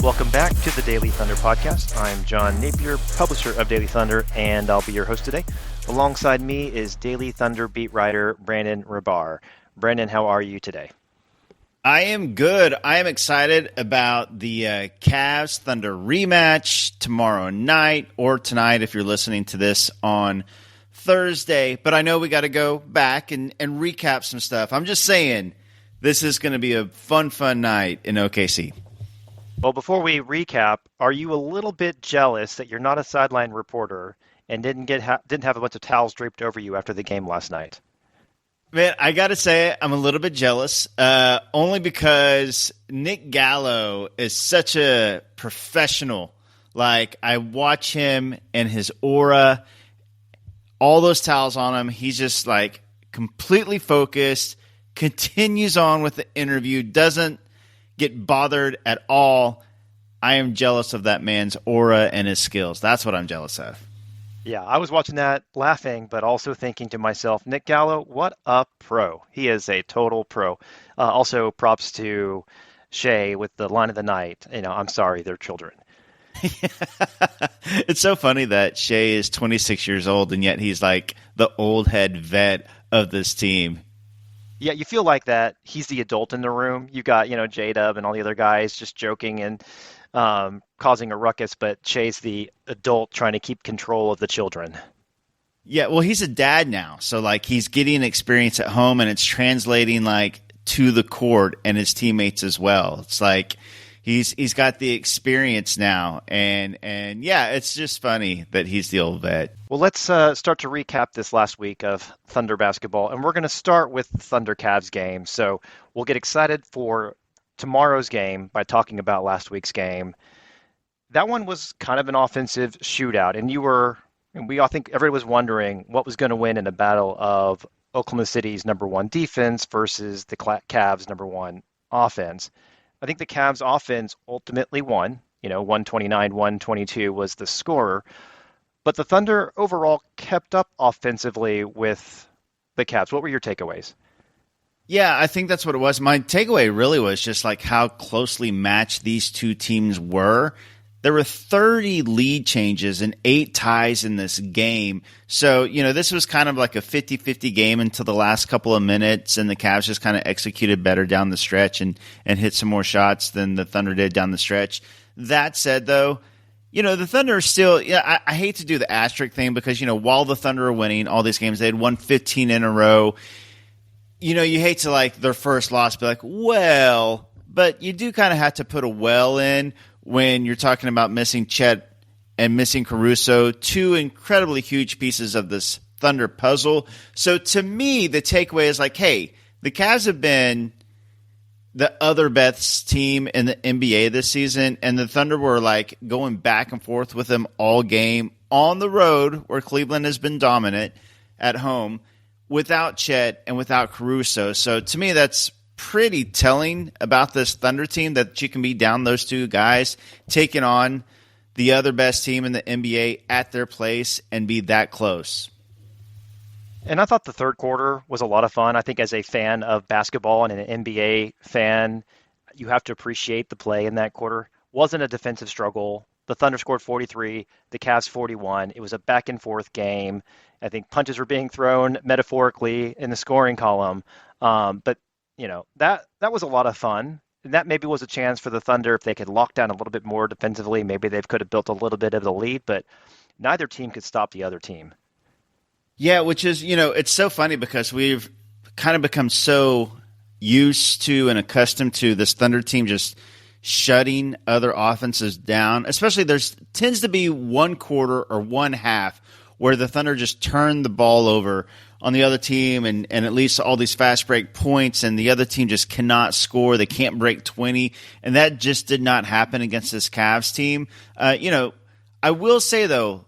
Welcome back to the Daily Thunder podcast. I'm John Napier, publisher of Daily Thunder, and I'll be your host today. Alongside me is Daily Thunder beat writer Brandon Rahbar. Brandon, how are you today? I am good. I am excited about the Cavs Thunder rematch tomorrow night, or tonight if you're listening to this on Thursday. But I know we got to go back and recap some stuff. I'm just saying this is going to be a fun night in OKC. Well, before we recap, are you a little bit jealous that you're not a sideline reporter and didn't have a bunch of towels draped over you after the game last night? Man, I got to say I'm a little bit jealous, only because Nick Gallo is such a professional. Like, I watch him and his aura, all those towels on him. He's just like completely focused, continues on with the interview, doesn't get bothered at all. I am jealous of that man's aura and his skills. That's what I'm jealous of. Yeah, I was watching that laughing, but also thinking to myself, Nick Gallo, what a pro. He is a total pro. Also, props to Shea with the line of the night. I'm sorry, they're children. It's so funny that Shea is 26 years old, and yet he's like the old head vet of this team. Yeah, you feel like that. He's the adult in the room. You got, J-Dub and all the other guys just joking and causing a ruckus, but Shea's the adult trying to keep control of the children. Yeah, well, he's a dad now, so like he's getting experience at home, and it's translating like to the court and his teammates as well. It's like he's got the experience now, and yeah, it's just funny that he's the old vet. Well, let's start to recap this last week of Thunder basketball, and we're going to start with the Thunder Cavs game. So we'll get excited for tomorrow's game by talking about last week's game. That one was kind of an offensive shootout, and we all think everybody was wondering what was going to win in a battle of Oklahoma City's number one defense versus the Cavs' number one offense. I think the Cavs offense ultimately won. 129-122 was the score. But the Thunder overall kept up offensively with the Cavs. What were your takeaways? Yeah, I think that's what it was. My takeaway really was just like how closely matched these two teams were. There were 30 lead changes and 8 ties in this game. So, this was kind of like a 50-50 game until the last couple of minutes, and the Cavs just kind of executed better down the stretch and hit some more shots than the Thunder did down the stretch. That said, though, the Thunder are still I hate to do the asterisk thing because, while the Thunder are winning all these games, they had won 15 in a row. You hate to, like, their first loss be like, well, but you do kind of have to put a well in when you're talking about missing Chet and missing Caruso, 2 incredibly huge pieces of this Thunder puzzle. So to me, the takeaway is like, hey, the Cavs have been the other best team in the NBA this season, and the Thunder were like going back and forth with them all game on the road where Cleveland has been dominant at home without Chet and without Caruso. So to me, that's pretty telling about this Thunder team that you can be down those two guys, taking on the other best team in the NBA at their place and be that close. And I thought the third quarter was a lot of fun. I think as a fan of basketball and an NBA fan, you have to appreciate the play in that quarter. Wasn't a defensive struggle. The Thunder scored 43, the Cavs 41. It was a back and forth game. I think punches were being thrown metaphorically in the scoring column. But that was a lot of fun. And that maybe was a chance for the Thunder if they could lock down a little bit more defensively. Maybe they could have built a little bit of the lead, but neither team could stop the other team. Yeah, which is, it's so funny because we've kind of become so used to and accustomed to this Thunder team just shutting other offenses down. Especially tends to be one quarter or one half where the Thunder just turn the ball over on the other team and at least all these fast break points, and the other team just cannot score. They can't break 20, and that just did not happen against this Cavs team. I will say, though,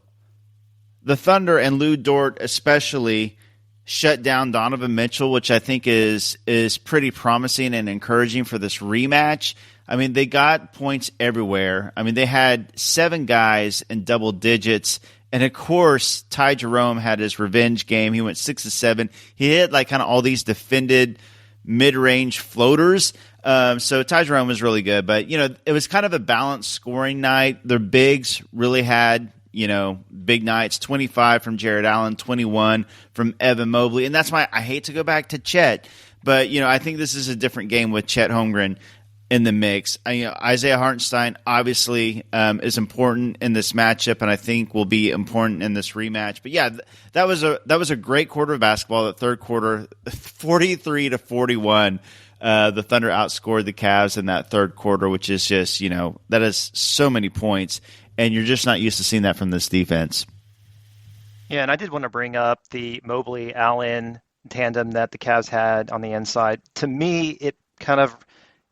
the Thunder and Lou Dort especially shut down Donovan Mitchell, which I think is pretty promising and encouraging for this rematch. I mean, they got points everywhere. I mean, they had 7 guys in double digits. And, of course, Ty Jerome had his revenge game. He went 6 of 7. He hit, like, kind of all these defended mid-range floaters. So Ty Jerome was really good, but it was kind of a balanced scoring night. Their bigs really had big nights. 25 from Jared Allen, 21 from Evan Mobley, and that's why I hate to go back to Chet, but I think this is a different game with Chet Holmgren in the mix. Isaiah Hartenstein obviously is important in this matchup, and I think will be important in this rematch. But yeah, that was a great quarter of basketball. The third quarter, 43-41. The Thunder outscored the Cavs in that third quarter, which is just that is so many points, and you're just not used to seeing that from this defense. Yeah, and I did want to bring up the Mobley Allen tandem that the Cavs had on the inside. To me, it kind of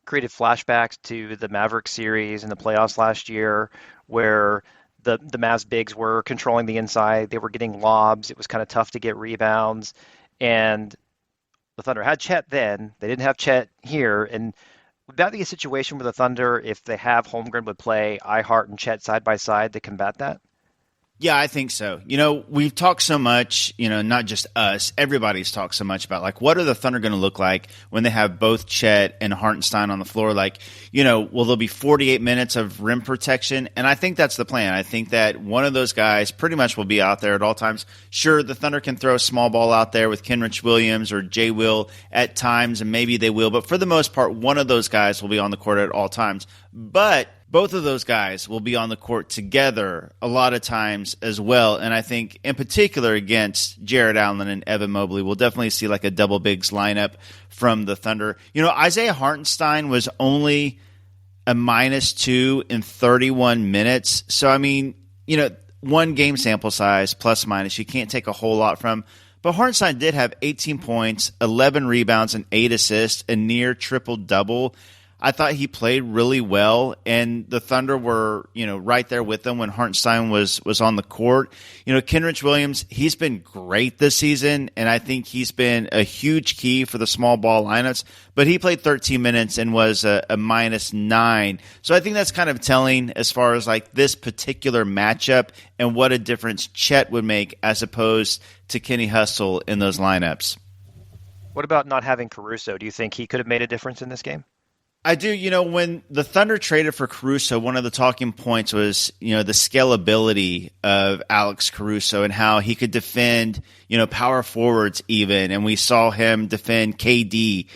created flashbacks to the Mavericks series in the playoffs last year, where the Mavs bigs were controlling the inside. They were getting lobs. It was kind of tough to get rebounds. And the Thunder had Chet then. They didn't have Chet here. And would that be a situation where the Thunder, if they have Holmgren, would play Ihart and Chet side by side to combat that? Yeah, I think so. We've talked so much, not just us, everybody's talked so much about, what are the Thunder going to look like when they have both Chet and Hartenstein on the floor? Will there be 48 minutes of rim protection? And I think that's the plan. I think that one of those guys pretty much will be out there at all times. Sure, the Thunder can throw a small ball out there with Kenrich Williams or Jay Will at times, and maybe they will. But for the most part, one of those guys will be on the court at all times. But both of those guys will be on the court together a lot of times as well. And I think in particular against Jared Allen and Evan Mobley, we'll definitely see a double bigs lineup from the Thunder. Isaiah Hartenstein was only a -2 in 31 minutes. So, one game sample size, plus minus, you can't take a whole lot from. But Hartenstein did have 18 points, 11 rebounds, and 8 assists, a near triple-double. I thought he played really well, and the Thunder were, right there with them when Hartenstein was on the court. Kenrich Williams, he's been great this season, and I think he's been a huge key for the small ball lineups, but he played 13 minutes and was a -9. So I think that's kind of telling as far as this particular matchup and what a difference Chet would make as opposed to Kenny Hustle in those lineups. What about not having Caruso? Do you think he could have made a difference in this game? I do. When the Thunder traded for Caruso, one of the talking points was, the scalability of Alex Caruso and how he could defend, power forwards even. And we saw him defend KD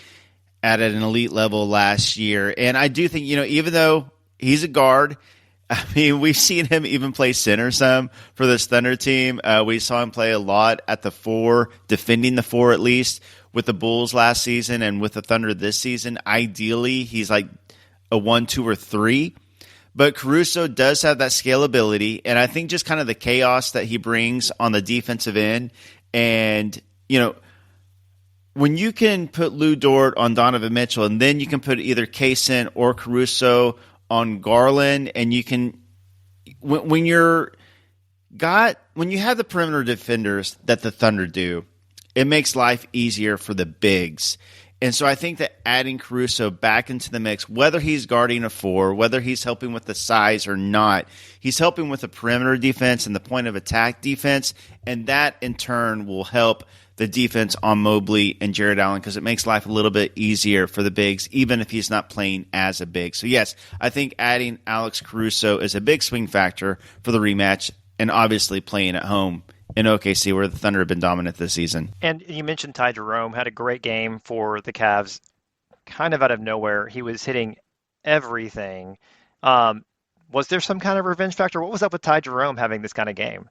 at an elite level last year. And I do think, even though he's a guard, we've seen him even play center some for this Thunder team. We saw him play a lot at the 4, defending the 4 at least, with the Bulls last season and with the Thunder this season. Ideally, he's a 1, 2, or 3. But Caruso does have that scalability, and I think just kind of the chaos that he brings on the defensive end. And, when you can put Lou Dort on Donovan Mitchell, and then you can put either Kaysen or Caruso on Garland, and you can when you have the perimeter defenders that the Thunder do, it makes life easier for the bigs. And so I think that adding Caruso back into the mix, whether he's guarding a 4, whether he's helping with the size or not, he's helping with the perimeter defense and the point of attack defense, and that in turn will help the defense on Mobley and Jared Allen because it makes life a little bit easier for the bigs, even if he's not playing as a big. So yes, I think adding Alex Caruso is a big swing factor for the rematch, and obviously playing at home in OKC where the Thunder have been dominant this season. And you mentioned Ty Jerome had a great game for the Cavs, kind of out of nowhere. He was hitting everything. Was there some kind of revenge factor? What was up with Ty Jerome having this kind of game?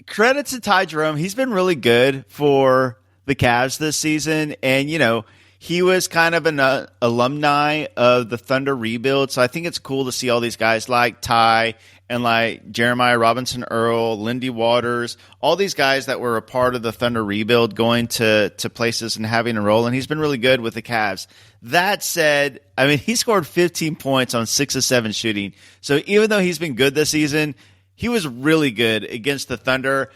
Credit to Ty Jerome. He's been really good for the Cavs this season. And, he was kind of an alumni of the Thunder rebuild. So I think it's cool to see all these guys like Ty and like Jeremiah Robinson Earl, Lindy Waters, all these guys that were a part of the Thunder rebuild going to places and having a role. And he's been really good with the Cavs. That said, he scored 15 points on 6 of 7 shooting. So even though he's been good this season, he was really good against the Thunder.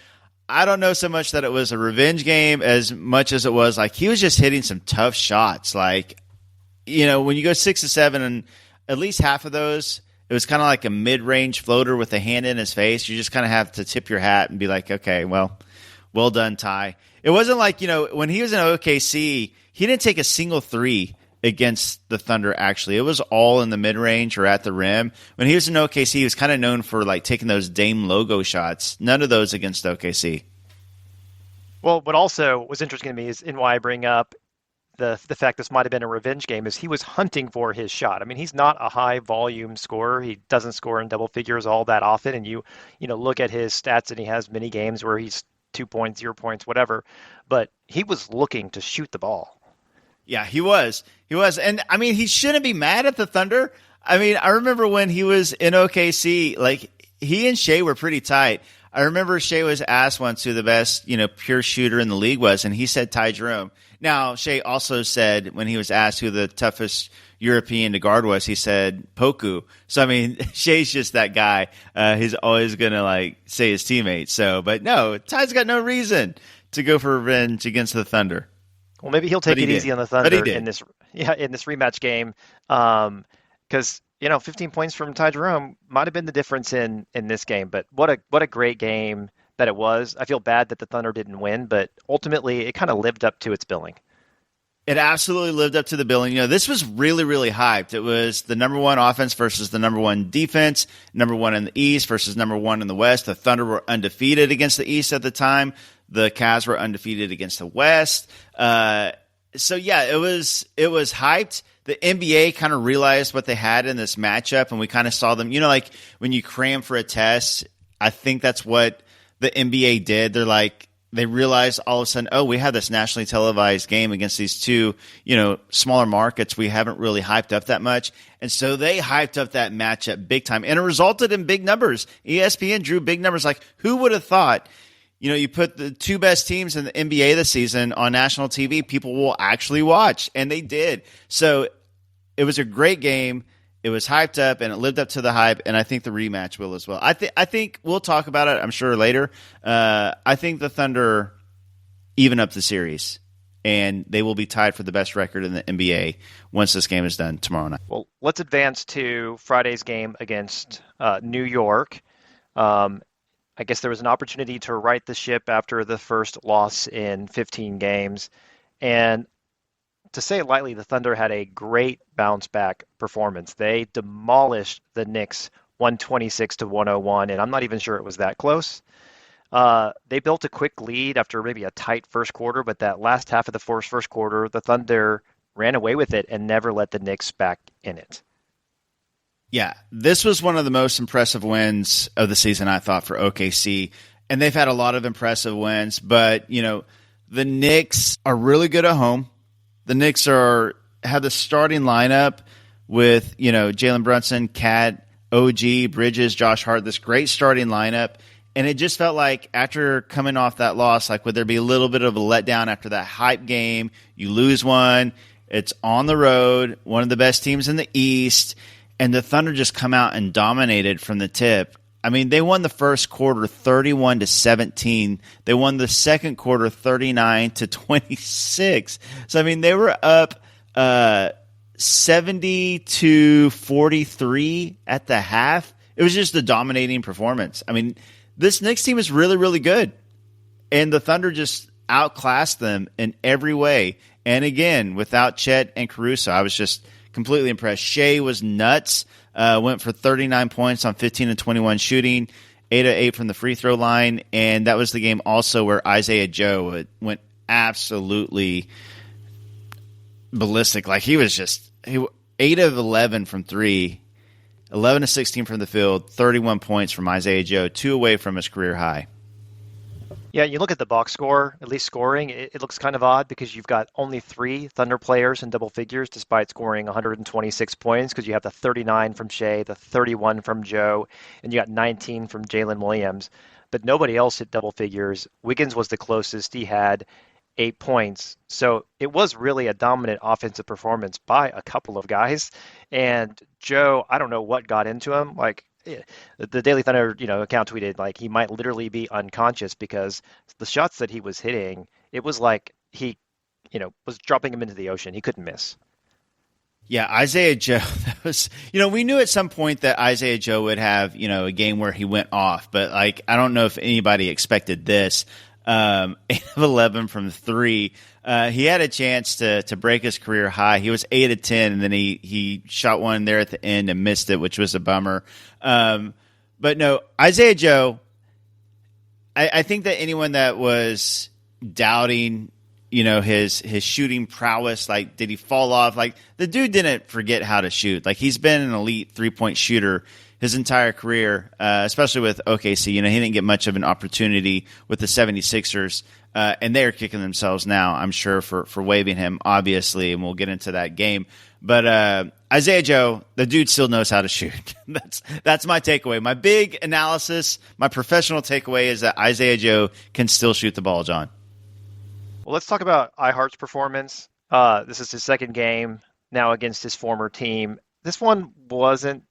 I don't know so much that it was a revenge game as much as it was he was just hitting some tough shots. When you go 6 of 7 and at least half of those, it was kind of like a mid-range floater with a hand in his face. You just kind of have to tip your hat and be like, okay, well done, Ty. It wasn't when he was in OKC, he didn't take a single 3 against the Thunder, actually. It was all in the mid-range or at the rim. When he was in OKC, he was kind of known for like taking those Dame logo shots. None of those against OKC. Well, what also was interesting to me is, and why I bring up the fact this might have been a revenge game, is he was hunting for his shot. I mean, he's not a high volume scorer. He doesn't score in double figures all that often. And you look at his stats, and he has many games where he's 2 points, 0 points, whatever. But he was looking to shoot the ball. Yeah, he was. He was. And I mean, he shouldn't be mad at the Thunder. I mean, I remember when he was in OKC, like he and Shea were pretty tight. I remember Shea was asked once who the best, pure shooter in the league was, and he said Ty Jerome. Now, Shea also said when he was asked who the toughest European to guard was, he said Poku. So, I mean, Shea's just that guy. He's always going to, say his teammates. So, but no, Ty's got no reason to go for revenge against the Thunder. Well, maybe he'll take it easy on the Thunder in this rematch game. Because 15 points from Ty Jerome might have been the difference in this game. But what a great game that it was. I feel bad that the Thunder didn't win, but ultimately it kind of lived up to its billing. It absolutely lived up to the billing. This was really, really hyped. It was the number one offense versus the number one defense, number one in the East versus number one in the West. The Thunder were undefeated against the East at the time. The Cavs were undefeated against the West. So yeah, it was hyped. The NBA kind of realized what they had in this matchup, and we kind of saw them, like when you cram for a test, I think that's what the NBA did. They realized all of a sudden, oh, we have this nationally televised game against these two, smaller markets we haven't really hyped up that much. And so they hyped up that matchup big time, and it resulted in big numbers. ESPN drew big numbers. Like, who would have thought, you put the two best teams in the NBA this season on national TV, people will actually watch, and they did. So it was a great game. It was hyped up, and it lived up to the hype, and I think the rematch will as well. I think we'll talk about it, I'm sure, later. I think the Thunder even up the series, and they will be tied for the best record in the NBA once this game is done tomorrow night. Well, let's advance to Friday's game against New York. I guess there was an opportunity to right the ship after the first loss in 15 games, and to say it lightly, the Thunder had a great bounce-back performance. They demolished the Knicks 126-101, and I'm not even sure it was that close. They built a quick lead after maybe a tight first quarter, but that last half of the first quarter, the Thunder ran away with it and never let the Knicks back in it. Yeah, this was one of the most impressive wins of the season, I thought, for OKC. And they've had a lot of impressive wins, but, the Knicks are really good at home. The Knicks have the starting lineup with, Jalen Brunson, Cat, OG, Bridges, Josh Hart, this great starting lineup. And it just felt like after coming off that loss, would there be a little bit of a letdown after that hype game? You lose one. It's on the road, one of the best teams in the East. And the Thunder just come out and dominated from the tip. I mean, they won the first quarter 31-17. They won the second quarter 39-26. So, I mean, they were up 70-43 at the half. It was just a dominating performance. I mean, this Knicks team is really, really good. And the Thunder just outclassed them in every way. And again, without Chet and Caruso, I was just completely impressed. Shea was nuts. Went for 39 points on 15 and 21 shooting, 8 of 8 from the free throw line, and that was the game also where Isaiah Joe went absolutely ballistic. He was 8 of 11 from 3, 11 of 16 from the field, 31 points from Isaiah Joe, 2 away from his career high. Yeah, you look at the box score, at least scoring, it looks kind of odd because you've got only 3 Thunder players in double figures despite scoring 126 points because you have the 39 from Shea, the 31 from Joe, and you got 19 from Jalen Williams. But nobody else hit double figures. Wiggins was the closest. He had 8 points. So it was really a dominant offensive performance by a couple of guys. And Joe, I don't know what got into him. The Daily Thunder, account tweeted he might literally be unconscious because the shots that he was hitting, it was like he, was dropping him into the ocean. He couldn't miss. Yeah, Isaiah Joe, that was, we knew at some point that Isaiah Joe would have, a game where he went off, but I don't know if anybody expected this. 8 of 11 from 3. He had a chance to break his career high. He was 8 of 10, and then he shot one there at the end and missed it, which was a bummer. But no, Isaiah Joe, I think that anyone that was doubting, his shooting prowess, like, did he fall off? Like, the dude didn't forget how to shoot. Like, he's been an elite 3-point shooter his entire career, especially with OKC. He didn't get much of an opportunity with the 76ers, and they are kicking themselves now, I'm sure, for waiving him, obviously, and we'll get into that game. But Isaiah Joe, the dude still knows how to shoot. That's my takeaway. My big analysis, my professional takeaway is that Isaiah Joe can still shoot the ball, John. Well, let's talk about iHeart's performance. This is his second game now against his former team. This one wasn't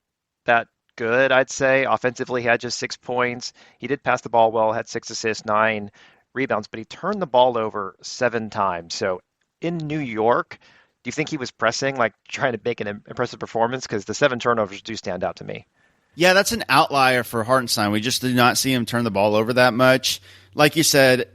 that good, I'd say. Offensively, he had just 6 points. He did pass the ball well, had 6 assists, 9 rebounds, but he turned the ball over 7 times. So in New York, do you think he was pressing, like trying to make an impressive performance? Because the 7 turnovers do stand out to me. Yeah, that's an outlier for Hartenstein. We just did not see him turn the ball over that much. Like you said,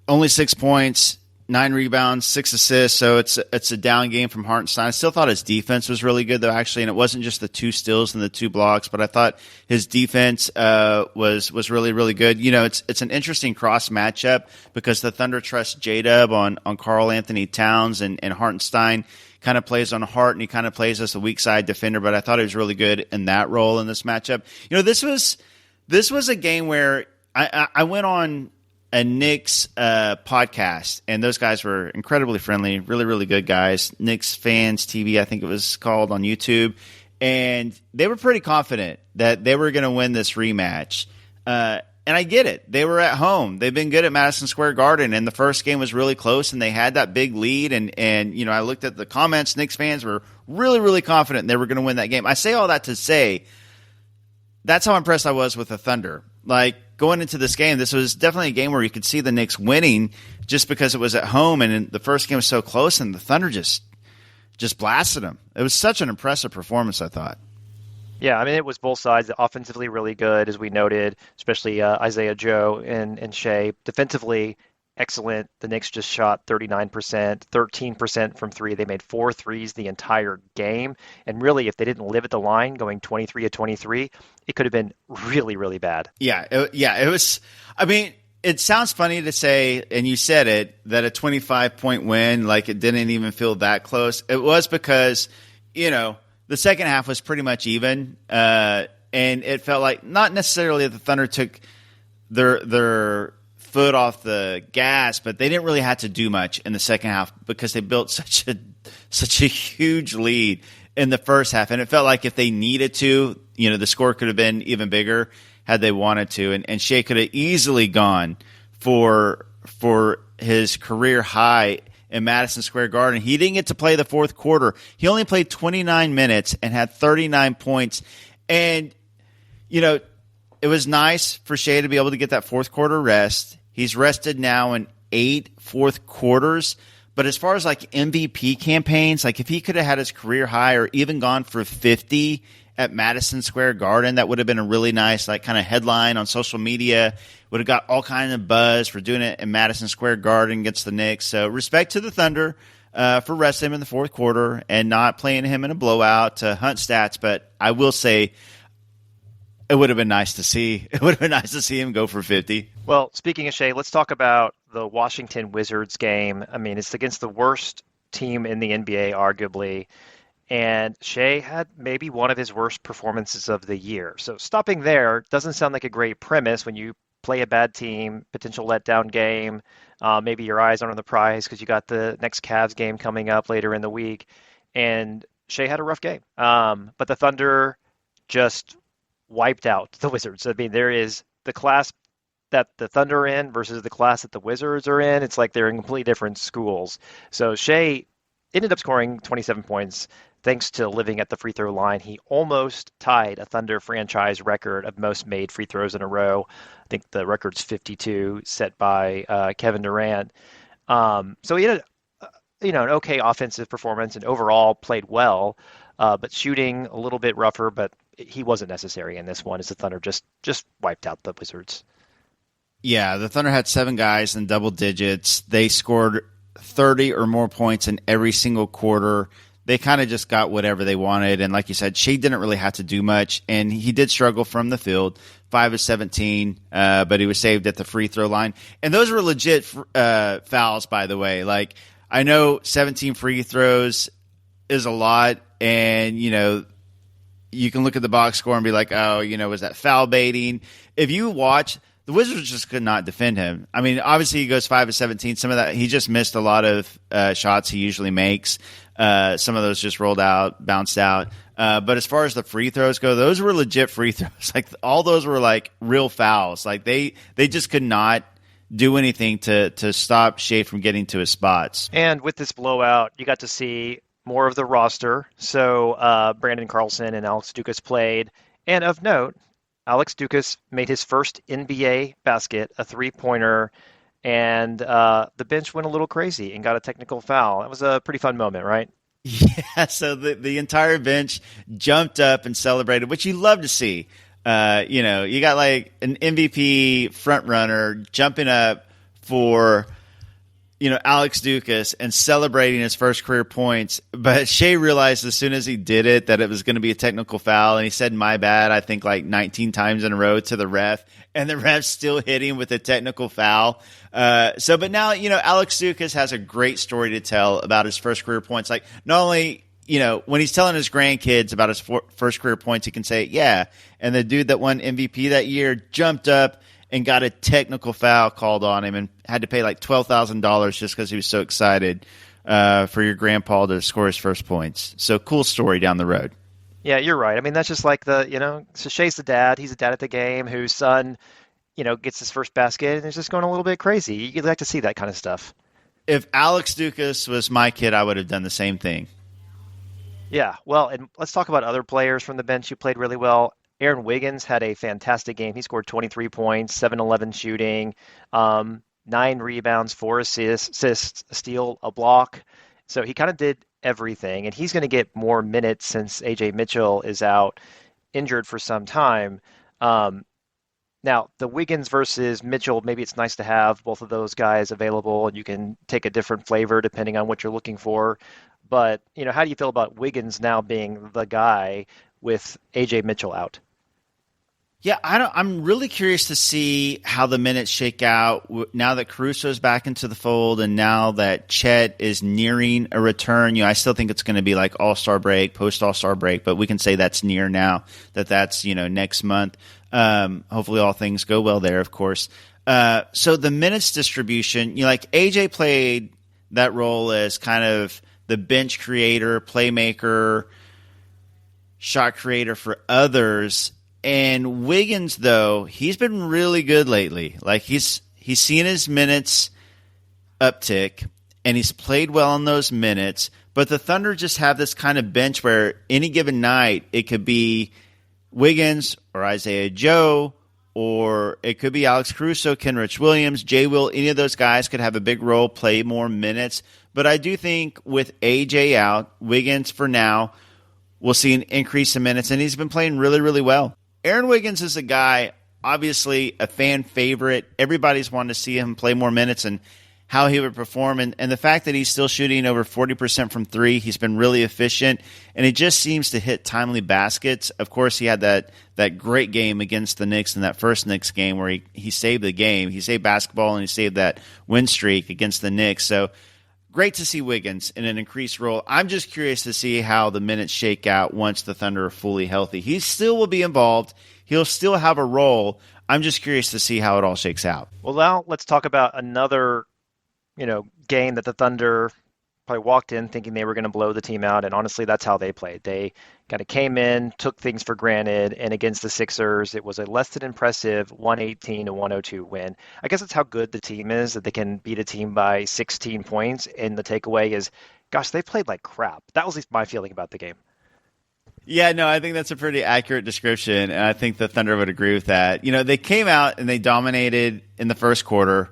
only 6 points, 9 rebounds, 6 assists, so it's a down game from Hartenstein. I still thought his defense was really good, though, actually, and it wasn't just the 2 steals and the 2 blocks, but I thought his defense was really, really good. It's an interesting cross matchup because the Thunder trust J-Dub on Karl Anthony Towns, and Hartenstein kind of plays on Hart, and he kind of plays as the weak side defender, but I thought he was really good in that role in this matchup. This was a game where I went on a Knicks podcast, and those guys were incredibly friendly, really, really good guys. Knicks Fans TV, I think it was called, on YouTube. And they were pretty confident that they were going to win this rematch. And I get it. They were at home. They've been good at Madison Square Garden, and the first game was really close, and they had that big lead. And I looked at the comments. Knicks fans were really, really confident they were going to win that game. I say all that to say that's how impressed I was with the Thunder. Like, going into this game, this was definitely a game where you could see the Knicks winning just because it was at home, and the first game was so close, and the Thunder just blasted them. It was such an impressive performance, I thought. Yeah, I mean, it was both sides. Offensively, really good, as we noted, especially Isaiah Joe and Shea. Defensively, excellent. The Knicks just shot 39%, 13% from 3. They made 4 threes the entire game. And really, if they didn't live at the line going 23 of 23, it could have been really, really bad. Yeah, it was. I mean, it sounds funny to say, and you said it, that a 25-point win, like, it didn't even feel that close. It was because, the second half was pretty much even, and it felt like not necessarily that the Thunder took their foot off the gas, but they didn't really have to do much in the second half because they built such a huge lead in the first half, and it felt like if they needed to, the score could have been even bigger had they wanted to, and Shea could have easily gone for his career high in Madison Square Garden. He didn't get to play the fourth quarter. He only played 29 minutes and had 39 points. And, it was nice for Shea to be able to get that fourth quarter rest. He's rested now in 8 fourth quarters. But as far as like MVP campaigns, like if he could have had his career high or even gone for 50 at Madison Square Garden, that would have been a really nice like kind of headline on social media. Would have got all kinds of buzz for doing it in Madison Square Garden against the Knicks. So respect to the Thunder for resting him in the fourth quarter and not playing him in a blowout to hunt stats. But I will say it would have been nice to see. It would have been nice to see him go for 50. Well, speaking of Shea, let's talk about the Washington Wizards game. I mean, it's against the worst team in the NBA, arguably. And Shea had maybe one of his worst performances of the year. So stopping there doesn't sound like a great premise when you play a bad team, potential letdown game. Maybe your eyes aren't on the prize because you got the next Cavs game coming up later in the week. And Shea had a rough game. But the Thunder just wiped out the Wizards. I mean, there is the class that the Thunder are in versus the class that the Wizards are in. It's like they're in completely different schools. So Shea ended up scoring 27 points thanks to living at the free throw line. He almost tied a Thunder franchise record of most made free throws in a row. I think the record's 52, set by Kevin Durant. So he had an okay offensive performance and overall played well, but shooting a little bit rougher, but he wasn't necessary in this one as the Thunder just wiped out the Wizards. Yeah, the Thunder had 7 guys in double digits. They scored 30 or more points in every single quarter. They kind of just got whatever they wanted. And like you said, Shea didn't really have to do much. And he did struggle from the field, 5 of 17, but he was saved at the free throw line. And those were legit fouls, by the way. Like, I know 17 free throws is a lot. And, you can look at the box score and be like, oh, was that foul baiting? If you watch, the Wizards just could not defend him. I mean, obviously he goes 5 of 17. Some of that, he just missed a lot of shots he usually makes. Some of those just rolled out, bounced out. But as far as the free throws go, those were legit free throws. Like, all those were like real fouls. Like, they just could not do anything to stop Shea from getting to his spots. And with this blowout, you got to see more of the roster. So Brandon Carlson and Alex Dukas played. And of note, Alex Dukas made his first NBA basket, a three-pointer, and the bench went a little crazy and got a technical foul. It was a pretty fun moment, right? Yeah, so the entire bench jumped up and celebrated, which you love to see. You got like an MVP front runner jumping up for Alex Dukas and celebrating his first career points. But Shea realized as soon as he did it that it was going to be a technical foul. And he said, my bad, I think like 19 times in a row to the ref. And the ref still hit him with a technical foul. But now, Alex Dukas has a great story to tell about his first career points. Like, not only, when he's telling his grandkids about his first career points, he can say, yeah. And the dude that won MVP that year jumped up and got a technical foul called on him and had to pay like $12,000 just because he was so excited for your grandpa to score his first points. So cool story down the road. Yeah, you're right. I mean, that's just like so Shea's the dad. He's a dad at the game whose son, gets his first basket and is just going a little bit crazy. You'd like to see that kind of stuff. If Alex Dukas was my kid, I would have done the same thing. Yeah, well, and let's talk about other players from the bench who played really well. Aaron Wiggins had a fantastic game. He scored 23 points, 7-11 shooting, 9 rebounds, 4 assists, a steal, a block. So he kind of did everything, and he's going to get more minutes since A.J. Mitchell is out injured for some time. Now, the Wiggins versus Mitchell, maybe it's nice to have both of those guys available, and you can take a different flavor depending on what you're looking for. But, how do you feel about Wiggins now being the guy with A.J. Mitchell out? Yeah, I'm really curious to see how the minutes shake out now that Caruso's back into the fold and now that Chet is nearing a return. I still think it's going to be like All-Star break, post-All-Star break, but we can say that's near now, that's, next month. Hopefully all things go well there, of course. So the minutes distribution, like AJ played that role as kind of the bench creator, playmaker, shot creator for others. And Wiggins, though, he's been really good lately. Like, he's seen his minutes uptick, and he's played well in those minutes. But the Thunder just have this kind of bench where any given night it could be Wiggins or Isaiah Joe, or it could be Alex Caruso, Kenrich Williams, Jay Will. Any of those guys could have a big role, play more minutes. But I do think with AJ out, Wiggins for now, we'll see an increase in minutes, and he's been playing really, really well. Aaron Wiggins is a guy, obviously a fan favorite. Everybody's wanted to see him play more minutes and how he would perform. And the fact that he's still shooting over 40% from three, he's been really efficient, and he just seems to hit timely baskets. Of course, he had that great game against the Knicks in that first Knicks game where he saved the game. He saved basketball, and he saved that win streak against the Knicks. So great to see Wiggins in an increased role. I'm just curious to see how the minutes shake out once the Thunder are fully healthy. He still will be involved. He'll still have a role. I'm just curious to see how it all shakes out. Well, now let's talk about another, game that the Thunder probably walked in thinking they were going to blow the team out, and honestly, that's how they played. They kind of came in, took things for granted, and against the Sixers, it was a less than impressive 118-102 win. I guess that's how good the team is, that they can beat a team by 16 points, and the takeaway is, gosh, they played like crap. That was at least my feeling about the game. Yeah, no, I think that's a pretty accurate description, and I think the Thunder would agree with that. They came out and they dominated in the first quarter,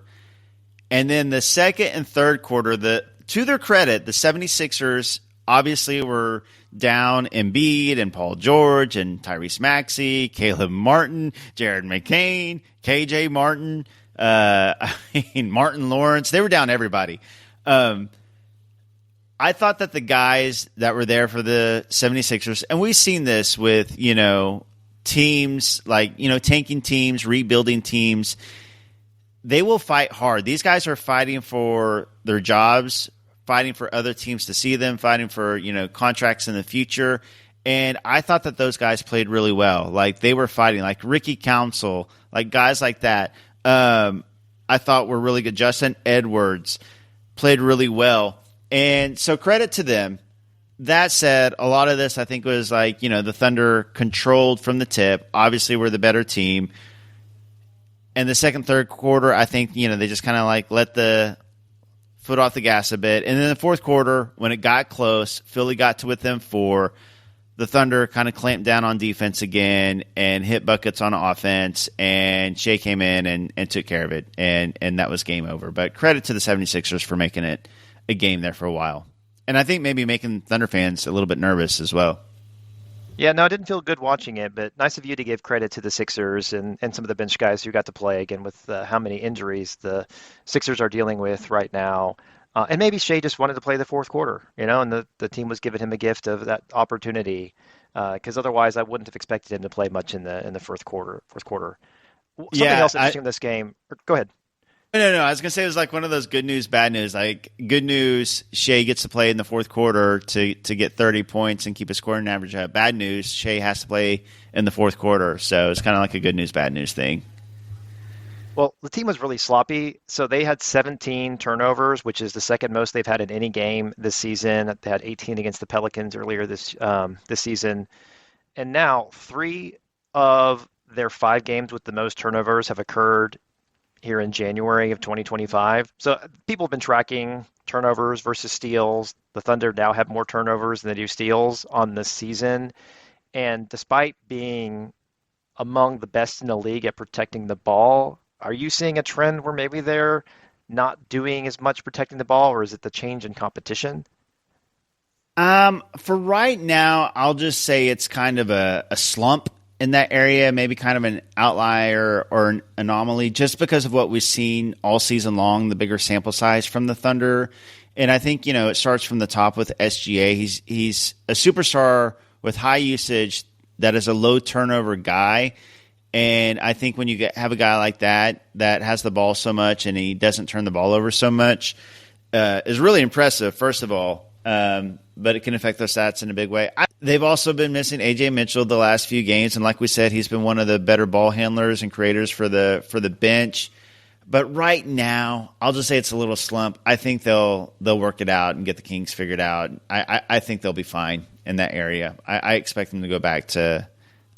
and then the second and third quarter, to their credit, the 76ers obviously were down Embiid and Paul George and Tyrese Maxey, Caleb Martin, Jared McCain, KJ Martin. I mean, Martin Lawrence, they were down everybody. I thought that the guys that were there for the 76ers, and we've seen this with, teams like, tanking teams, rebuilding teams, they will fight hard. These guys are fighting for their jobs, fighting for other teams to see them, fighting for, contracts in the future. And I thought that those guys played really well. Like, they were fighting, like Ricky Council, like guys like that. I thought were really good. Justin Edwards played really well. And so credit to them. That said, a lot of this I think was like, the Thunder controlled from the tip. Obviously, we're the better team. And the second, third quarter, I think, they just kind of like let the foot off the gas a bit. And then the fourth quarter, when it got close, Philly got to within 4. The Thunder kind of clamped down on defense again and hit buckets on offense. And Shea came in and took care of it. And that was game over. But credit to the 76ers for making it a game there for a while. And I think maybe making Thunder fans a little bit nervous as well. Yeah, no, I didn't feel good watching it, but nice of you to give credit to the Sixers and some of the bench guys who got to play again with how many injuries the Sixers are dealing with right now. And maybe Shea just wanted to play the fourth quarter, and the team was giving him a gift of that opportunity because otherwise I wouldn't have expected him to play much in the fourth quarter. Something else interesting in this game. Go ahead. No. I was going to say it was like one of those good news, bad news. Like, good news, Shea gets to play in the fourth quarter to get 30 points and keep a scoring average up. Bad news, Shea has to play in the fourth quarter. So it's kind of like a good news, bad news thing. Well, the team was really sloppy. So they had 17 turnovers, which is the second most they've had in any game this season. They had 18 against the Pelicans earlier this season. And now 3 of their 5 games with the most turnovers have occurred here in January of 2025. So people have been tracking turnovers versus steals. The Thunder now have more turnovers than they do steals on this season. And despite being among the best in the league at protecting the ball, are you seeing a trend where maybe they're not doing as much protecting the ball, or is it the change in competition? For right now, I'll just say it's kind of a slump in that area, maybe kind of an outlier or an anomaly, just because of what we've seen all season long, the bigger sample size from the Thunder. And I think, it starts from the top with SGA. He's a superstar with high usage that is a low turnover guy. And I think when you have a guy like that has the ball so much and he doesn't turn the ball over so much, is really impressive, first of all. But it can affect their stats in a big way. They've also been missing A.J. Mitchell the last few games, and like we said, he's been one of the better ball handlers and creators for the bench. But right now, I'll just say it's a little slump. I think they'll work it out and get the Kings figured out. I think they'll be fine in that area. I expect them to go back to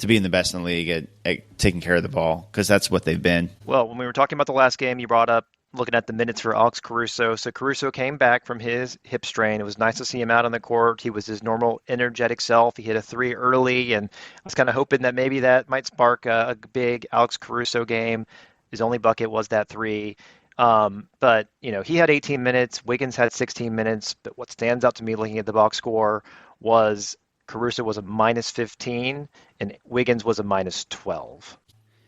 being the best in the league at taking care of the ball, because that's what they've been. Well, when we were talking about the last game, you brought up looking at the minutes for Alex Caruso. So Caruso came back from his hip strain. It was nice to see him out on the court. He was his normal energetic self. He hit a 3 early, and I was kind of hoping that maybe that might spark a big Alex Caruso game. His only bucket was that 3. But, he had 18 minutes. Wiggins had 16 minutes. But what stands out to me looking at the box score was Caruso was a -15 and Wiggins was a -12.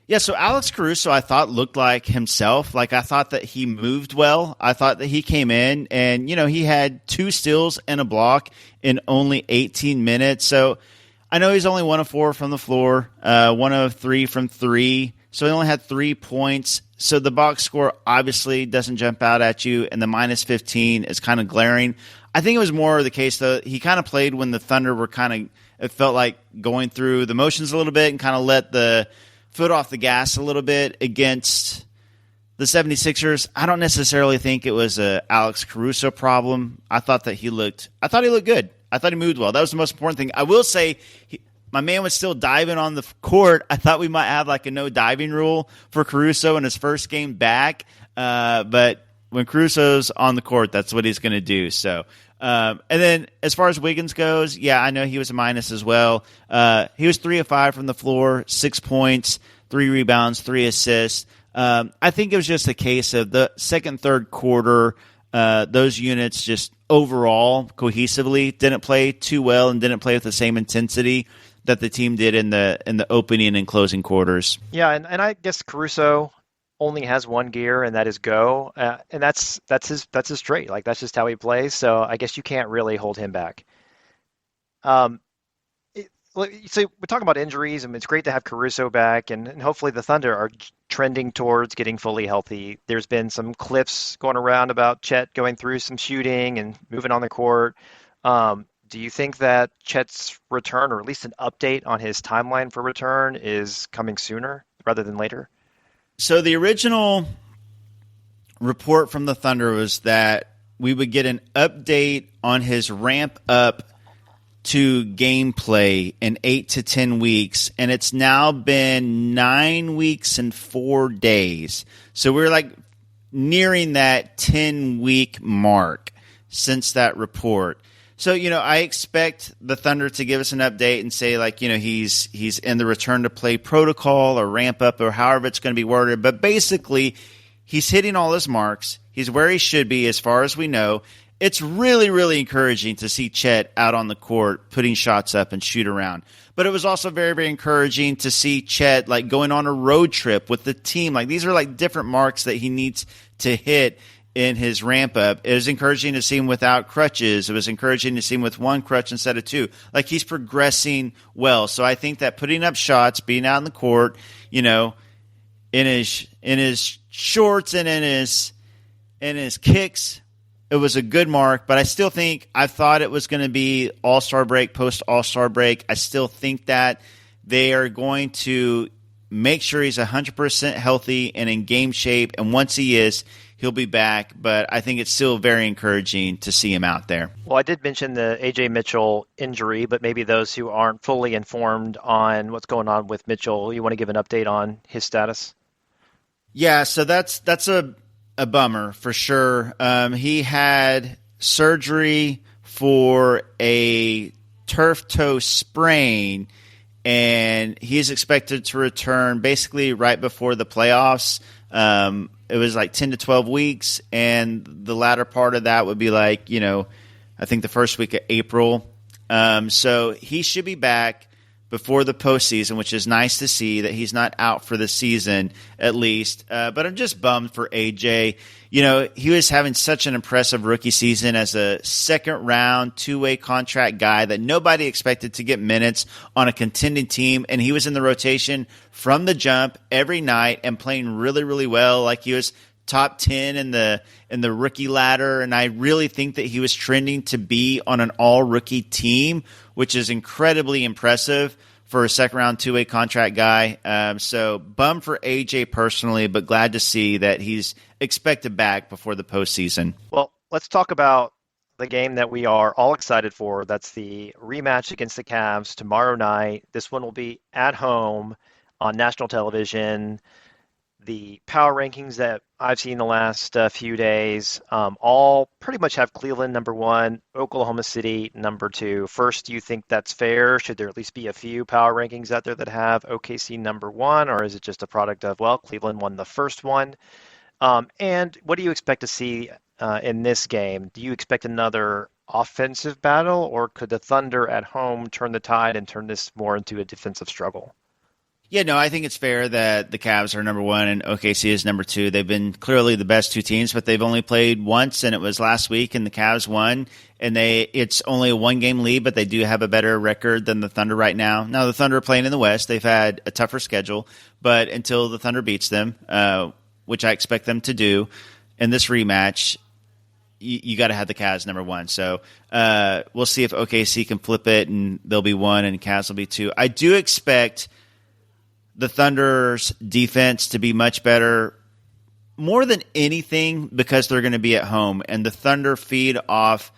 Yeah, so Alex Caruso, I thought, looked like himself. Like, I thought that he moved well. I thought that he came in and, he had 2 steals and a block in only 18 minutes. So I know he's only 1 of 4 from the floor, 1 of 3 from 3. So he only had 3 points. So the box score obviously doesn't jump out at you, and the -15 is kind of glaring. I think it was more the case, though, he kind of played when the Thunder were it felt like going through the motions a little bit and kind of let the foot off the gas a little bit against the 76ers. I don't necessarily think it was a Alex Caruso problem. I thought he looked good. I thought he moved well. That was the most important thing. I will say my man was still diving on the court. I thought we might have like a no diving rule for Caruso in his first game back. But when Caruso's on the court, that's what he's going to do. So, and then as far as Wiggins goes, yeah, I know he was a minus as well. He was 3 of 5 from the floor, 6 points, 3 rebounds, 3 assists. I think it was just a case of the second, third quarter, those units just overall cohesively didn't play too well and didn't play with the same intensity that the team did in the opening and closing quarters. Yeah, and I guess Caruso only has one gear, and that is go, and that's his trait. Like that's just how he plays. So I guess you can't really hold him back. Um, so we're talking about injuries, and it's great to have Caruso back, and hopefully the Thunder are trending towards getting fully healthy. There's been some clips going around about Chet going through some shooting and moving on the court. Do you think that Chet's return, or at least an update on his timeline for return, is coming sooner rather than later? So the original report from the Thunder was that we would get an update on his ramp up to gameplay in 8 to 10 weeks, and it's now been 9 weeks and 4 days. So we're like nearing that 10-week mark since that report. So, I expect the Thunder to give us an update and say, like, he's in the return to play protocol or ramp up or however it's going to be worded. But basically, he's hitting all his marks. He's where he should be as far as we know. It's really, really encouraging to see Chet out on the court putting shots up and shoot around. But it was also very, very encouraging to see Chet like going on a road trip with the team. Like these are like different marks that he needs to hit in his ramp up. It was encouraging to see him without crutches. It was encouraging to see him with one crutch instead of two. Like he's progressing well. So I think that putting up shots, being out in the court, in his shorts and in his kicks, it was a good mark. But I still think I thought it was going to be All-Star break, post All-Star break. I still think that they are going to make sure he's 100% healthy and in game shape. And once he is, he'll be back, but I think it's still very encouraging to see him out there. Well, I did mention the A.J. Mitchell injury, but maybe those who aren't fully informed on what's going on with Mitchell, you want to give an update on his status? Yeah, so that's a bummer for sure. He had surgery for a turf toe sprain, and he is expected to return basically right before the playoffs. It was like 10 to 12 weeks, and the latter part of that would be like, I think the first week of April. So he should be back before the postseason, which is nice to see that he's not out for the season at least. But I'm just bummed for AJ. He was having such an impressive rookie season as a second-round, two-way contract guy that nobody expected to get minutes on a contending team, and he was in the rotation from the jump every night and playing really, really well. Like he was top 10 in the rookie ladder, and I really think that he was trending to be on an all-rookie team, which is incredibly impressive for a second-round, two-way contract guy. So bummed for AJ personally, but glad to see that he's expected back before the postseason. Well, let's talk about the game that we are all excited for. That's the rematch against the Cavs tomorrow night. This one will be at home on national television. The power rankings that I've seen the last few days all pretty much have Cleveland number one, Oklahoma City number two. First, do you think that's fair? Should there at least be a few power rankings out there that have OKC number one, or is it just a product of, well, Cleveland won the first one? And what do you expect to see in this game? Do you expect another offensive battle, or could the Thunder at home turn the tide and turn this more into a defensive struggle? Yeah, no, I think it's fair that the Cavs are number one and OKC is number two. They've been clearly the best two teams, but they've only played once, and it was last week, and the Cavs won. And it's only a one-game lead, but they do have a better record than the Thunder right now. Now, the Thunder are playing in the West. They've had a tougher schedule, but until the Thunder beats them, which I expect them to do in this rematch, you got to have the Cavs number one. So we'll see if OKC can flip it, and they'll be one, and Cavs will be two. I do expect the Thunder's defense to be much better, more than anything, because they're going to be at home. And the Thunder feed off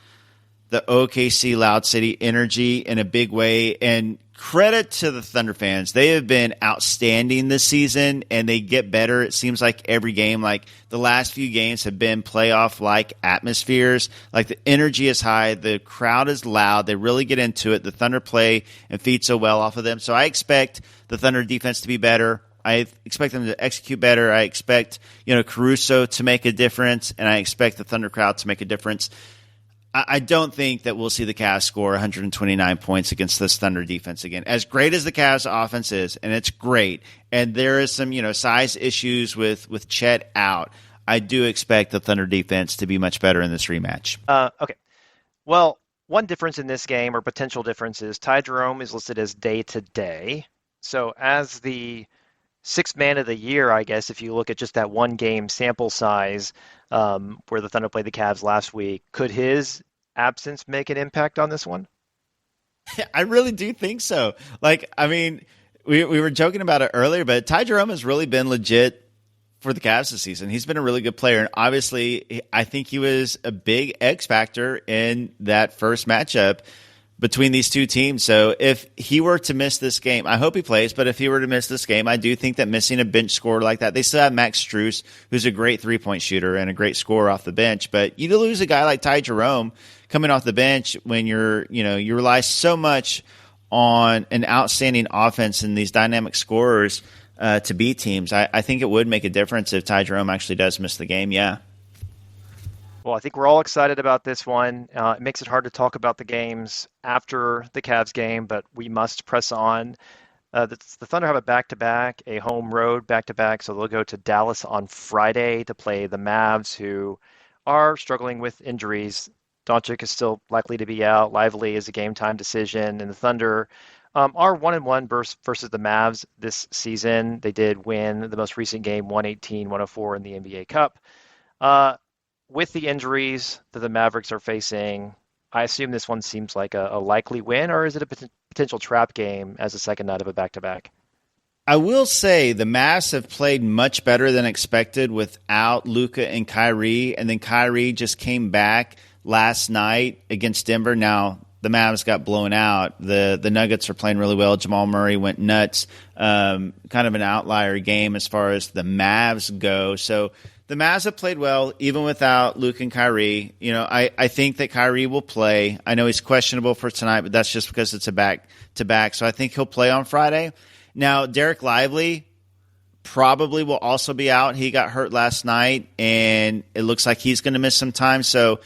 the OKC Loud City energy in a big way. And credit to the Thunder fans. They have been outstanding this season, and they get better. It seems like every game, like the last few games have been playoff-like atmospheres. Like the energy is high. The crowd is loud. They really get into it. The Thunder play and feed so well off of them. So I expect the Thunder defense to be better. I expect them to execute better. I expect, Caruso to make a difference, and I expect the Thunder crowd to make a difference. I don't think that we'll see the Cavs score 129 points against this Thunder defense again. As great as the Cavs offense is, and it's great, and there is some size issues with Chet out, I do expect the Thunder defense to be much better in this rematch. Okay. Well, one difference in this game, or potential difference, is Ty Jerome is listed as day to day. So as the sixth man of the year, I guess, if you look at just that one game sample size, where the Thunder played the Cavs last week, could his absence make an impact on this one? I really do think so. Like, I mean, we were joking about it earlier, but Ty Jerome has really been legit for the Cavs this season. He's been a really good player, and obviously, I think he was a big X factor in that first matchup between these two teams. So if he were to miss this game, I hope he plays, but if he were to miss this game, I do think that missing a bench scorer like that, they still have Max Strus, who's a great three-point shooter and a great scorer off the bench, but you lose a guy like Ty Jerome coming off the bench when you rely so much on an outstanding offense and these dynamic scorers to beat teams. I think it would make a difference if Ty Jerome actually does miss the game, yeah. Well, I think we're all excited about this one. It makes it hard to talk about the games after the Cavs game, but we must press on. The Thunder have a back-to-back, a home road back-to-back, so they'll go to Dallas on Friday to play the Mavs, who are struggling with injuries. Doncic is still likely to be out. Lively is a game-time decision, and the Thunder are 1-1 versus the Mavs this season. They did win the most recent game, 118-104 in the NBA Cup. With the injuries that the Mavericks are facing, I assume this one seems like a likely win, or is it a potential trap game as a second night of a back-to-back? I will say the Mavs have played much better than expected without Luka and Kyrie, and then Kyrie just came back last night against Denver. Now, the Mavs got blown out. The Nuggets are playing really well. Jamal Murray went nuts. Kind of an outlier game as far as the Mavs go. So the Mavs have played well, even without Luke and Kyrie. I think that Kyrie will play. I know he's questionable for tonight, but that's just because it's a back-to-back. So I think he'll play on Friday. Now, Derek Lively probably will also be out. He got hurt last night, and it looks like he's going to miss some time. So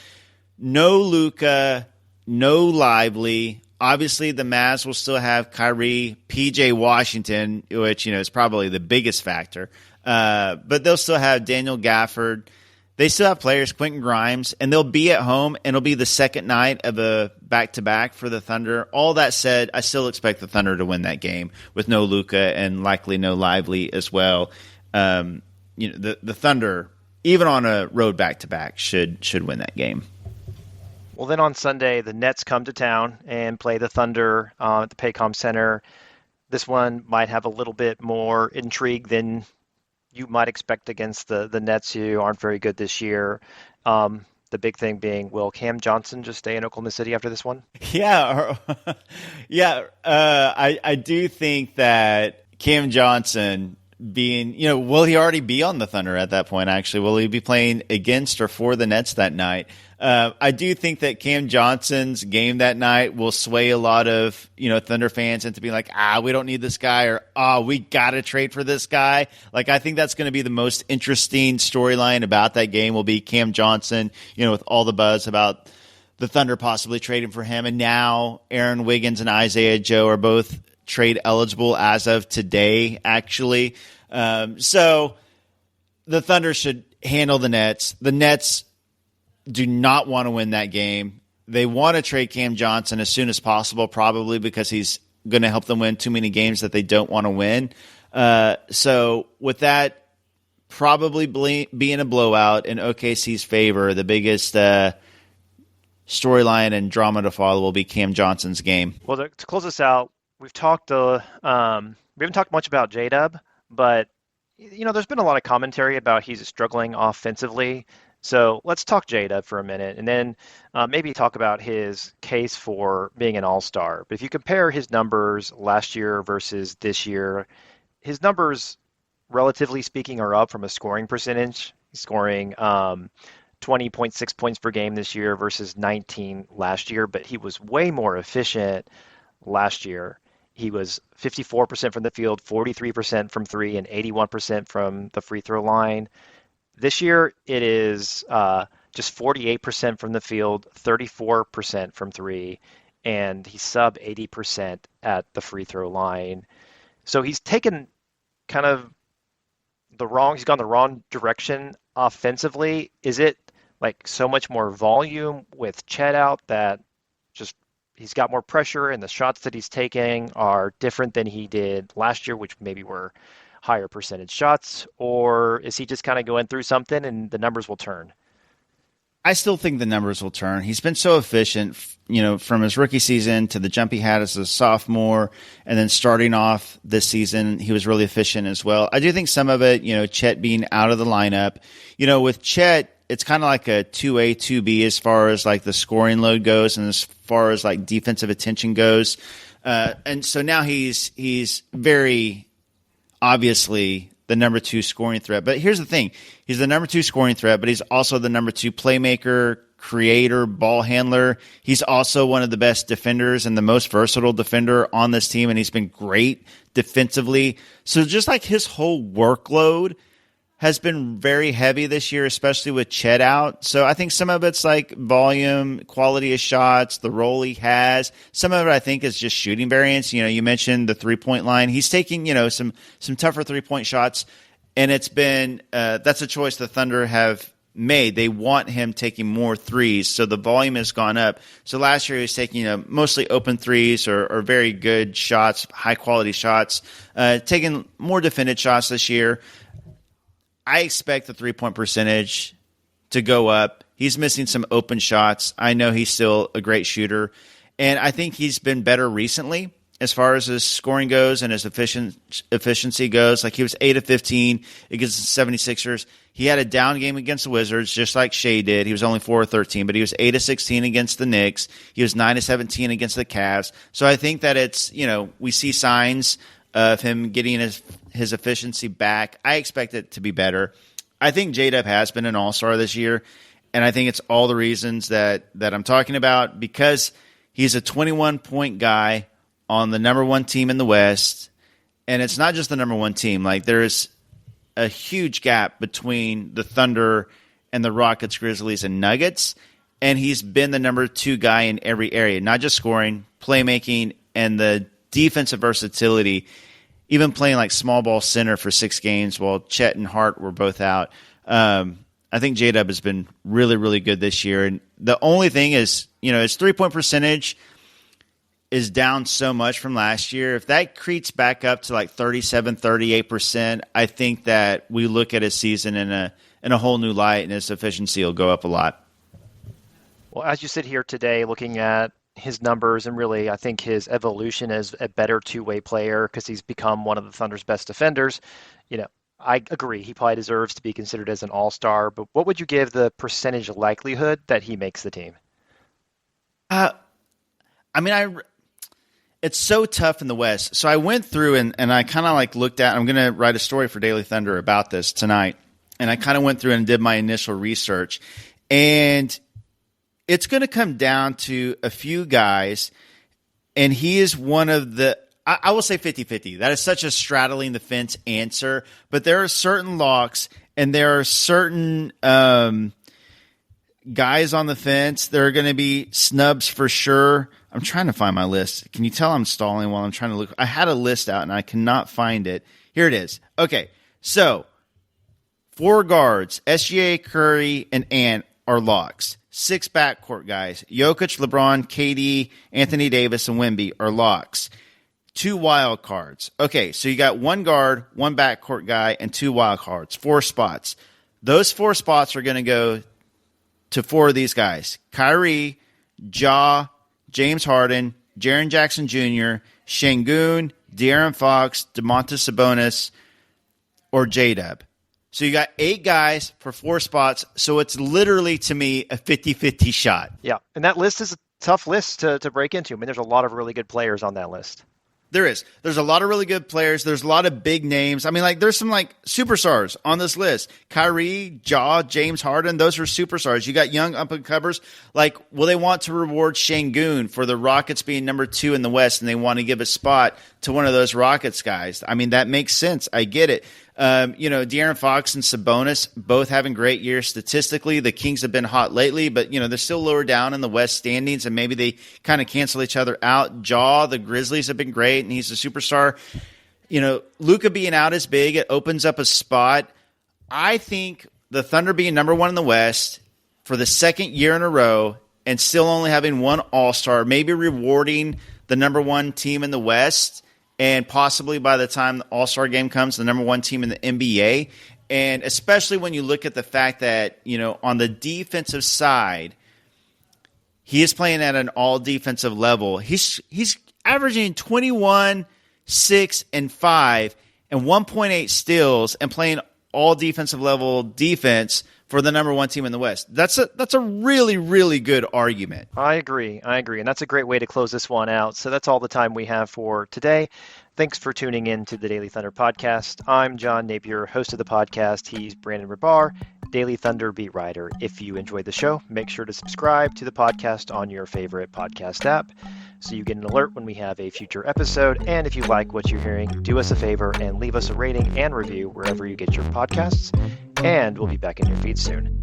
no Luka, no Lively. Obviously, the Mavs will still have Kyrie, PJ Washington, which is probably the biggest factor. But they'll still have Daniel Gafford. They still have players, Quentin Grimes, and they'll be at home, and it'll be the second night of a back-to-back for the Thunder. All that said, I still expect the Thunder to win that game with no Luka and likely no Lively as well. The Thunder, even on a road back-to-back, should win that game. Well, then on Sunday, the Nets come to town and play the Thunder at the Paycom Center. This one might have a little bit more intrigue than you might expect against the Nets, who aren't very good this year. The big thing being, will Cam Johnson just stay in Oklahoma City after this one? Yeah. Yeah. I do think that Cam Johnson being, will he already be on the Thunder at that point, actually? Will he be playing against or for the Nets that night? I do think that Cam Johnson's game that night will sway a lot of, Thunder fans into being like, we don't need this guy, or, we got to trade for this guy. Like, I think that's going to be the most interesting storyline about that game will be Cam Johnson, with all the buzz about the Thunder possibly trading for him. And now Aaron Wiggins and Isaiah Joe are both trade eligible as of today, actually. So the Thunder should handle the Nets. The Nets do not want to win that game. They want to trade Cam Johnson as soon as possible, probably because he's going to help them win too many games that they don't want to win. So with that probably being a blowout in OKC's favor, the biggest storyline and drama to follow will be Cam Johnson's game. Well, to close this out, we've talked. We haven't talked much about J-Dub, but there's been a lot of commentary about he's struggling offensively. So let's talk J-Dub for a minute, and then maybe talk about his case for being an all-star. But if you compare his numbers last year versus this year, his numbers, relatively speaking, are up from a scoring percentage. He's scoring 20.6 points per game this year versus 19 last year, but he was way more efficient last year. He was 54% from the field, 43% from three, and 81% from the free throw line. This year, it is just 48% from the field, 34% from three, and he's sub 80% at the free throw line. So he's taken kind of he's gone the wrong direction offensively. Is it like so much more volume with Chet out that just he's got more pressure and the shots that he's taking are different than he did last year, which maybe were higher percentage shots? Or is he just kind of going through something and the numbers will turn? I still think the numbers will turn. He's been so efficient, from his rookie season to the jump he had as a sophomore, and then starting off this season, he was really efficient as well. I do think some of it, Chet being out of the lineup, with Chet, it's kind of like a 2A, 2B as far as like the scoring load goes and as far as like defensive attention goes. And so now he's very obviously the number 2 scoring threat. But here's the thing. He's the number 2 scoring threat, but he's also the number 2 playmaker, creator, ball handler. He's also one of the best defenders and the most versatile defender on this team, and he's been great defensively. So just like his whole workload has been very heavy this year, especially with Chet out. So I think some of it's like volume, quality of shots, the role he has. Some of it I think is just shooting variance. You mentioned the 3-point line. He's taking, some tougher 3-point shots, and it's been that's a choice the Thunder have made. They want him taking more threes, so the volume has gone up. So last year he was taking mostly open threes or very good shots, high quality shots, taking more defended shots this year. I expect the 3-point percentage to go up. He's missing some open shots. I know he's still a great shooter, and I think he's been better recently as far as his scoring goes and his efficiency goes. Like he was 8 of 15 against the 76ers. He had a down game against the Wizards, just like Shea did. He was only 4 of 13, but he was 8 of 16 against the Knicks. He was 9 of 17 against the Cavs. So I think that it's, we see signs of him getting his efficiency back. I expect it to be better. I think J-Dub has been an all-star this year, and I think it's all the reasons that I'm talking about, because he's a 21-point guy on the number 1 team in the West, and it's not just the number 1 team. Like, there's a huge gap between the Thunder and the Rockets, Grizzlies, and Nuggets, and he's been the number 2 guy in every area, not just scoring, playmaking, and the defensive versatility, even playing like small ball center for 6 games while Chet and Hart were both out. I think J-Dub has been really, really good this year. And the only thing is, his 3-point percentage is down so much from last year. If that creeps back up to like 37, 38%, I think that we look at his season in a whole new light, and his efficiency will go up a lot. Well, as you sit here today looking at his numbers and really I think his evolution as a better two-way player, because he's become one of the Thunder's best defenders, I agree he probably deserves to be considered as an all-star, but what would you give the percentage likelihood that he makes the team? It's so tough in the West. So I went through and I kind of like looked at, I'm going to write a story for Daily Thunder about this tonight. And I kind of went through and did my initial research, and it's going to come down to a few guys, and he is one of the – I will say 50-50. That is such a straddling the fence answer, but there are certain locks and there are certain guys on the fence. There are going to be snubs for sure. I'm trying to find my list. Can you tell I'm stalling while I'm trying to look? I had a list out, and I cannot find it. Here it is. Okay, so 4 guards, SGA, Curry, and Ant are locks. 6 backcourt guys, Jokic, LeBron, KD, Anthony Davis, and Wemby are locks. 2 wild cards. Okay, so you got 1 guard, 1 backcourt guy, and 2 wild cards. 4 spots. Those 4 spots are going to go to 4 of these guys: Kyrie, Ja, James Harden, Jaren Jackson Jr., Şengün, De'Aaron Fox, Domantas Sabonis, or J-Dub. So you got 8 guys for 4 spots, so it's literally, to me, a 50-50 shot. Yeah, and that list is a tough list to break into. I mean, there's a lot of really good players on that list. There is. There's a lot of really good players. There's a lot of big names. I mean, like, there's some, like, superstars on this list. Kyrie, Ja, James Harden, those are superstars. You got young up-and-comers. Like, well, they want to reward Şengün for the Rockets being number 2 in the West, and they want to give a spot to one of those Rockets guys. I mean, that makes sense. I get it. De'Aaron Fox and Sabonis both having great years statistically. The Kings have been hot lately, but, they're still lower down in the West standings, and maybe they kind of cancel each other out. The Grizzlies have been great, and he's a superstar. Luka being out is big. It opens up a spot. I think the Thunder being number one in the West for the second year in a row and still only having one All-Star, maybe rewarding the number one team in the West, and possibly by the time the All-Star game comes, the number one team in the NBA. And especially when you look at the fact that, on the defensive side, he is playing at an all-defensive level. He's averaging 21, 6, and 5, and 1.8 steals, and playing all defensive level defense for the number one team in the West. That's a really, really good argument. I agree. And that's a great way to close this one out. So that's all the time we have for today. Thanks for tuning in to the Daily Thunder podcast. I'm John Napier, host of the podcast. He's Brandon Rahbar, Daily Thunder beat writer. If you enjoyed the show, make sure to subscribe to the podcast on your favorite podcast app so you get an alert when we have a future episode. And if you like what you're hearing, do us a favor and leave us a rating and review wherever you get your podcasts. And we'll be back in your feed soon.